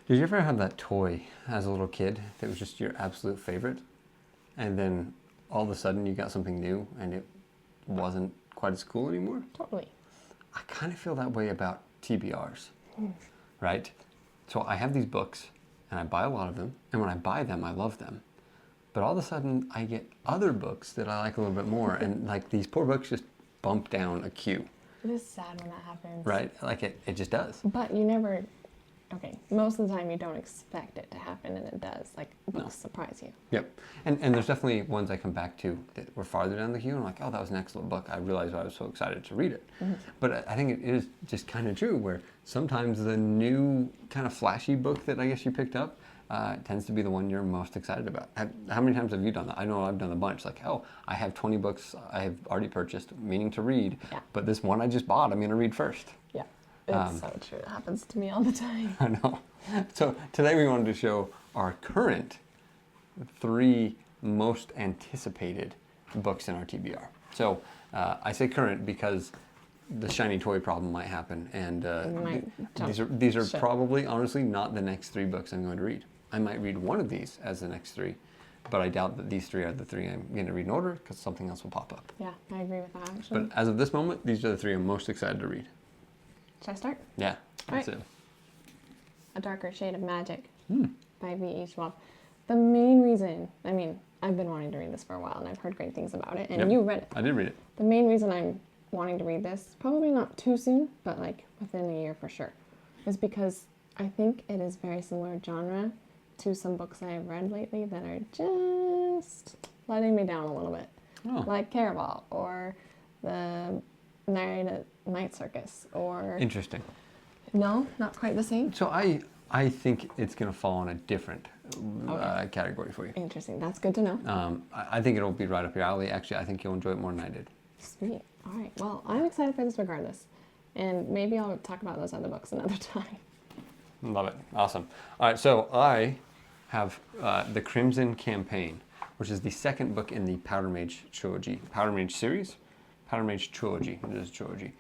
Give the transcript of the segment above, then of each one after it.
Did you ever have that toy as a little kid that was just your absolute favorite? And then all of a sudden you got something new and it wasn't quite as cool anymore? Totally. I kind of feel that way about TBRs, right? So I have these books and I buy a lot of them. And when I buy them, I love them. But all of a sudden I get other books that I like a little bit more. And like these poor books just bump down a queue. It is sad when that happens. Right? Like it just does. But you never, okay, most of the time you don't expect it to happen and it does. Like books surprise you. Yep. And there's definitely ones I come back to that were farther down the queue and I'm like, oh, that was an excellent book. I realized I was so excited to read it. But I think it is just kind of true where sometimes the new kind of flashy book that I guess you picked up tends to be the one you're most excited about. How many times have you done that? I know I've done a bunch. Like, oh, I have 20 books I have already purchased, meaning to read, but this one I just bought, I'm going to read first. Yeah, it's so true. It happens to me all the time. I know. So today we wanted to show our current 3 most anticipated books in our TBR. So I say current because the shiny toy problem might happen, and these are probably, honestly, not the next 3 books I'm going to read. I might read one of these as the next 3, but I doubt that these 3 are the 3 I'm going to read in order because something else will pop up. Yeah, I agree with that, actually. But as of this moment, these are the 3 I'm most excited to read. Should I start? Yeah, that's it. A Darker Shade of Magic by V.E. Schwab. The main reason, I mean, I've been wanting to read this for a while and I've heard great things about it, and you read it. I did read it. The main reason I'm wanting to read this, probably not too soon, but like within a year for sure, is because I think it is very similar genre to some books I have read lately that are just letting me down a little bit. Like Caraval or the Married at Night Circus or... Interesting. No, not quite the same. So I think it's going to fall in a different category for you. Interesting. That's good to know. I think it'll be right up your alley. Actually, I think you'll enjoy it more than I did. Sweet. All right. Well, I'm excited for this regardless. And maybe I'll talk about those other books another time. Love it. Awesome. All right. So I have The Crimson Campaign, which is the second book in the Powder Mage trilogy. Powder Mage series? Powder Mage trilogy. It is a trilogy.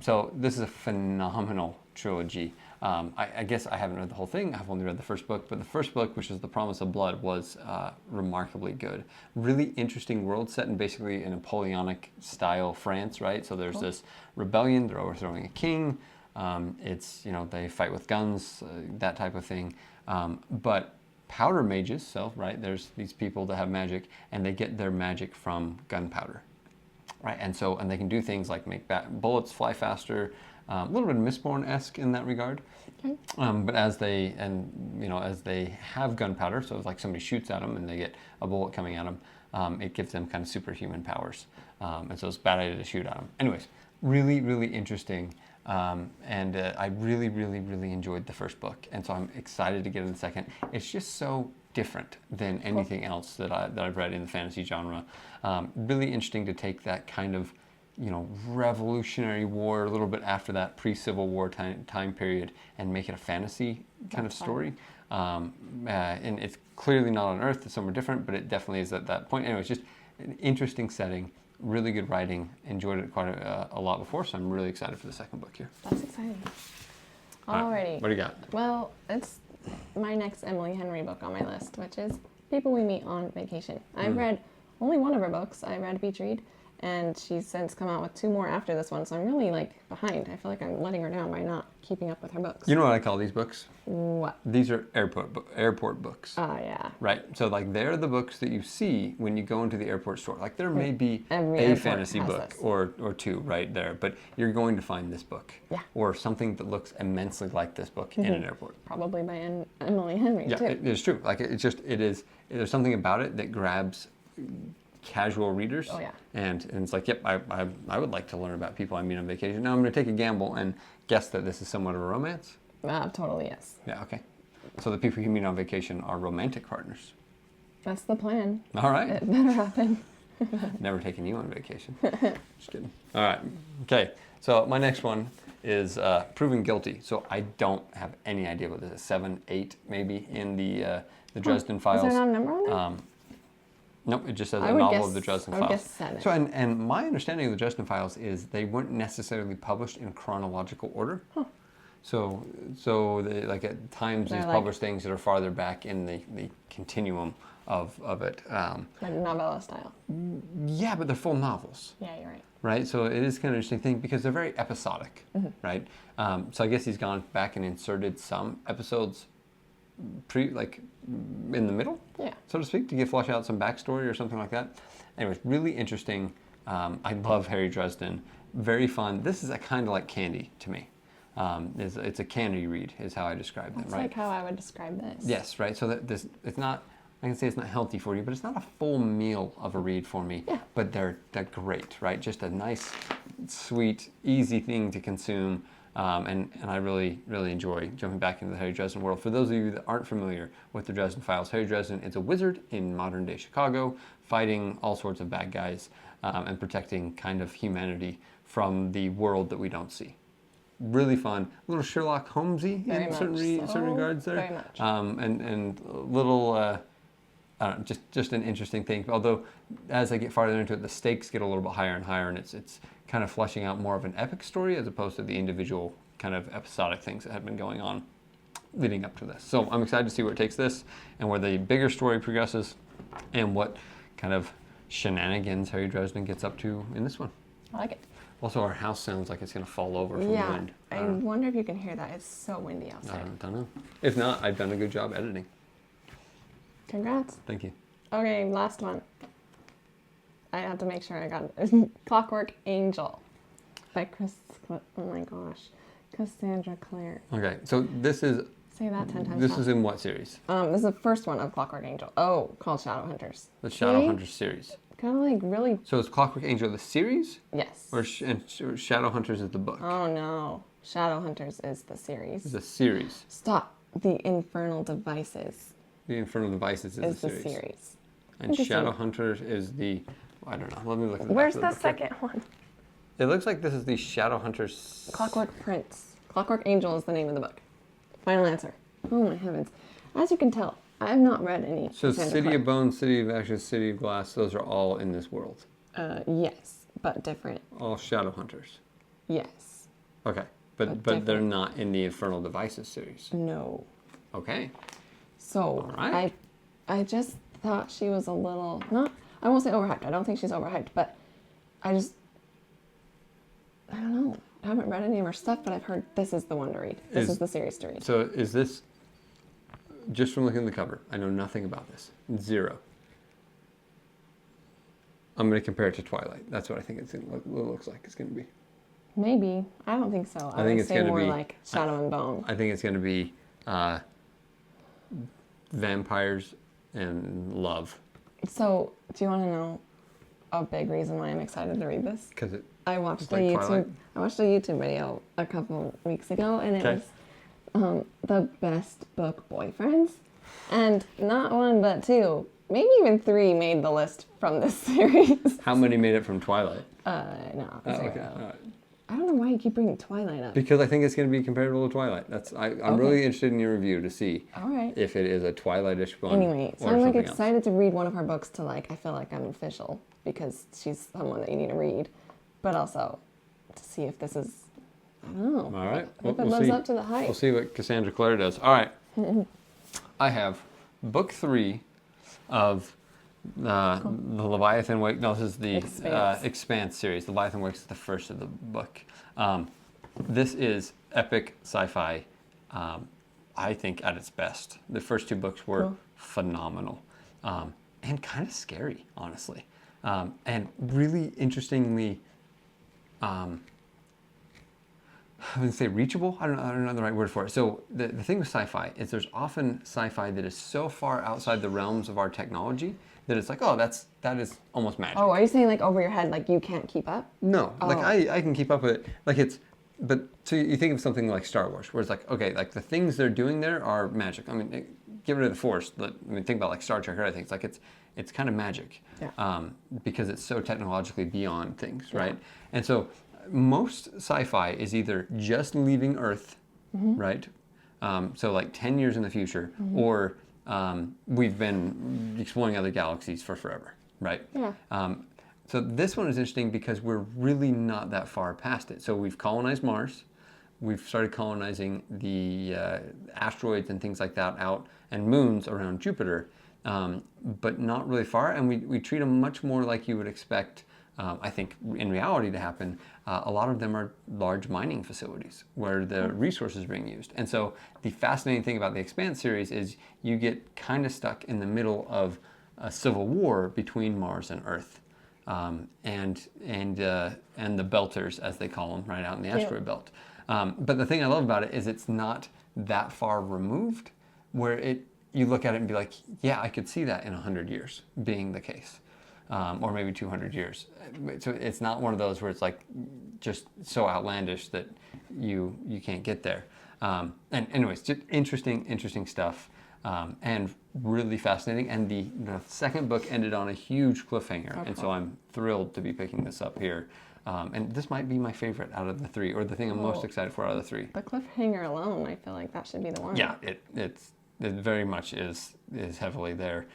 So this is a phenomenal trilogy. I guess I haven't read the whole thing. I've only read the first book, but the first book, which is The Promise of Blood, was remarkably good. Really interesting world set in basically a Napoleonic style France, right? So there's this rebellion, they're overthrowing a king. It's, they fight with guns, that type of thing. But powder mages, so, right, there's these people that have magic, and they get their magic from gunpowder. Right, and they can do things like make bullets fly faster, a little bit Mistborn-esque in that regard. Okay. But as they have gunpowder, so it's like somebody shoots at them and they get a bullet coming at them, it gives them kind of superhuman powers. And so it's a bad idea to shoot at them. Anyways, really, really interesting. And I really, really, really enjoyed the first book. And so I'm excited to get in the second. It's just so different than anything else that I've read in the fantasy genre. Really interesting to take that kind of, Revolutionary War, a little bit after that pre-Civil War time period, and make it a fantasy kind of story. And it's clearly not on Earth, it's somewhere different, but it definitely is at that point. Anyway, it's just an interesting setting, really good writing, enjoyed it quite a lot before, so I'm really excited for the second book here. That's exciting. Alrighty. Alrighty. What do you got? Well, it's my next Emily Henry book on my list, which is People We Meet on Vacation. I've read only one of her books. I read Beach Read, and she's since come out with 2 more after this one, so I'm really behind. I feel like I'm letting her down by not keeping up with her books. You know what I call these books? What? These are airport books. Oh, yeah. Right. So they're the books that you see when you go into the airport store. Like there may be Every a fantasy book this. or 2 right there, but you're going to find this book. Yeah. Or something that looks immensely like this book in an airport. Probably by Emily Henry, too. Yeah, it is true. Like there's something about it that grabs casual readers. Oh, yeah. And it's like, yep, I would like to learn about people I meet on vacation. Now I'm going to take a gamble and guess that this is somewhat of a romance. Totally, yes. Yeah, okay. So the people you meet on vacation are romantic partners. That's the plan. All right. It better happen. Never taking you on vacation. Just kidding. All right. Okay. So my next one is Proven Guilty. So I don't have any idea what this is. 7, 8 maybe in the Dresden Files. Is there not a number on there? Nope, it just says a novel of the Dresden Files. I would guess 7. So, and my understanding of the Dresden Files is they weren't necessarily published in chronological order. Huh. So they, like at times They're these like- publish things that are farther back in the continuum of it. Like novella style. Yeah, but they're full novels. Yeah, you're right. Right, so it is kind of an interesting thing because they're very episodic, right? So I guess he's gone back and inserted some episodes in the middle, Yeah. so to speak, to flesh out some backstory or something like that. Anyways, really interesting. I love Harry Dresden. Very fun. This is a kind of like candy to me. It's a candy read is how I describe them, That's right? like how I would describe this. Yes, right. So that this it's not. I can say it's not healthy for you, but it's not a full meal of a read for me. Yeah. But they're great, right? Just a nice, sweet, easy thing to consume, and I really enjoy jumping back into the Harry Dresden world. For those of you that aren't familiar with the Dresden Files, Harry Dresden is a wizard in modern day Chicago, fighting all sorts of bad guys and protecting kind of humanity from the world that we don't see. Really fun, a little Sherlock Holmesy Very in much certain so. regards there. Very much. And a little. Just an interesting thing. Although, as I get farther into it, the stakes get a little bit higher and higher, and it's kind of fleshing out more of an epic story as opposed to the individual kind of episodic things that have been going on leading up to this. So I'm excited to see where it takes this and where the bigger story progresses, and what kind of shenanigans Harry Dresden gets up to in this one. I like it. Also, our house sounds like it's going to fall over from Yeah. wind. I wonder if you can hear that. It's so windy I outside. don't know. If not, I've done a good job editing. Congrats. Thank you. Okay, last one. I have to make sure I got it. Clockwork Angel by oh my gosh, Cassandra Clare. Okay, so this is Say that 10 times. this fast. is in what series? This is the first one of Clockwork Angel. Oh, called Shadowhunters. The Shadowhunters series. Kind of like really. So is Clockwork Angel the series, Yes. or Shadowhunters is the book? Oh no, Shadowhunters is the series. It's a series. Stop. The Infernal Devices The Infernal Devices is the the series. series. And Interesting. Shadowhunters is the. I don't know. Let me look at the Where's back the of book here. second one? It looks like this is the Shadowhunters. Clockwork Prince. Clockwork Angel is the name of the book. Final answer. Oh my heavens. As you can tell, I have not read any. So Cassandra City Clare. of Bones, City of Ashes, City of Glass, those are all in this world. Yes, but different. All Shadowhunters. Yes. Okay. But But they're different. not in the Infernal Devices series. No. Okay. So All right. I just thought she was a little not. I won't say overhyped. I don't think she's overhyped, but I don't know. I haven't read any of her stuff, but I've heard this is the one to read. This is the series to read. So is this, just from looking at the cover, I know nothing about this. Zero. I'm going to compare it to Twilight. That's what I think it looks like it's going to be. Maybe. I don't think so. I think would it's say gonna more be- like Shadow and Bone. I think it's going to be vampires and love. So, do you want to know a big reason why I'm excited to read this? Because it. I watched It's a like YouTube. Twilight? I watched a YouTube video a couple weeks ago, and it Okay. was the best book boyfriends, and not one but two, maybe even three made the list from this series. How many made it from Twilight? No, Oh, zero. okay. All right. I don't know why you keep bringing Twilight up. Because I think it's going to be comparable to Twilight. I'm Okay. really interested in your review to see All right. if it is a Twilight-ish one. Anyway, so or I'm like something else. excited to read one of her books to like. I feel like I'm official because she's someone that you need to read, but also to see if this is. I don't know. All right. If it lives up to the hype. We'll see what Cassandra Clare does. All right. I have book 3 of the Leviathan Wake. No, this is the Expanse. Expanse series. Leviathan Wakes is the first of the book. This is epic sci-fi. I think at its best. The first 2 books were Cool. phenomenal and kind of scary, honestly, and really interestingly. I wouldn't say reachable. I don't know the right word for it. So the thing with sci-fi is there's often sci-fi that is so far outside the realms of our technology that it's like, oh, that is almost magic. Oh, are you saying like over your head, like you can't keep up? No, like Oh. I can keep up with it. Like but so you think of something like Star Wars, where it's like, okay, like the things they're doing there are magic. I mean, get rid of the Force. Think about like Star Trek or other things. Like it's kind of magic, Yeah. because it's so technologically beyond things, right? And so most sci-fi is either just leaving Earth, right? So like 10 years in the future, or we've been exploring other galaxies for forever, right? Yeah. So this one is interesting because we're really not that far past it. So we've colonized Mars, we've started colonizing the asteroids and things like that out, and moons around Jupiter, but not really far. And we treat them much more like you would expect, I think, in reality to happen. A lot of them are large mining facilities where the resources are being used. And so the fascinating thing about the Expanse series is you get kind of stuck in the middle of a civil war between Mars and Earth, and the belters, as they call them, right out in the asteroid belt. But the thing I love about it is it's not that far removed, where you look at it and be like, yeah, I could see that in 100 years being the case, or maybe 200 years. So it's not one of those where it's like just so outlandish that you can't get there. And anyways, just interesting stuff. And really fascinating. And the second book ended on a huge cliffhanger. Okay. And so I'm thrilled to be picking this up here. And this might be my favorite out of the three, or the thing I'm most excited for out of the three. The cliffhanger alone, I feel like that should be the one. Yeah, it very much is heavily there.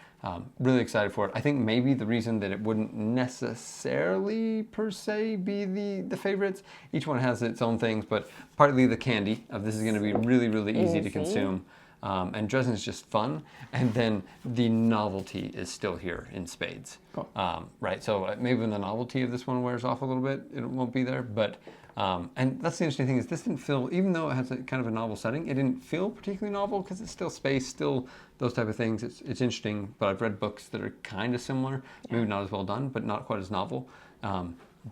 Really excited for it. I think maybe the reason that it wouldn't necessarily per se be the favorites, each one has its own things, but partly the candy of this is going to be really, really easy to consume. And Dresden is just fun, and then the novelty is still here in spades. Cool. Right, so maybe when the novelty of this one wears off a little bit, it won't be there, but and that's the interesting thing is this didn't feel, even though it has a kind of a novel setting, it didn't feel particularly novel because it's still space, still those type of things. It's interesting, but I've read books that are kind of similar, maybe not as well done, but not quite as novel.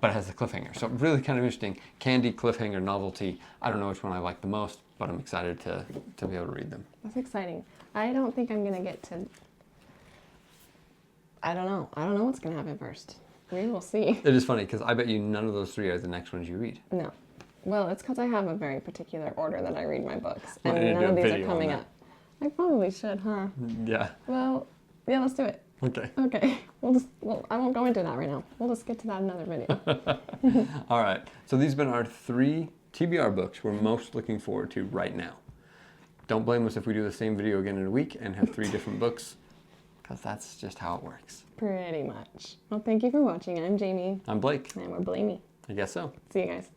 But it has a cliffhanger. So really kind of interesting. Candy, cliffhanger, novelty. I don't know which one I like the most, but I'm excited to be able to read them. That's exciting. I don't think I'm going to get to... I don't know. I don't know what's going to happen first. We will see. It is funny because I bet you none of those three are the next ones you read. No. Well, it's because I have a very particular order that I read my books. Well, And none of these are coming up. I probably should, huh? Yeah. Well, yeah, let's do it. Okay. Okay. I won't go into that right now. We'll just get to that in another video. All right. So these have been our 3 TBR books we're most looking forward to right now. Don't blame us if we do the same video again in a week and have 3 different books, because that's just how it works. Pretty much. Well, thank you for watching. I'm Jamie. I'm Blake. And we're Blamie. I guess so. See you guys.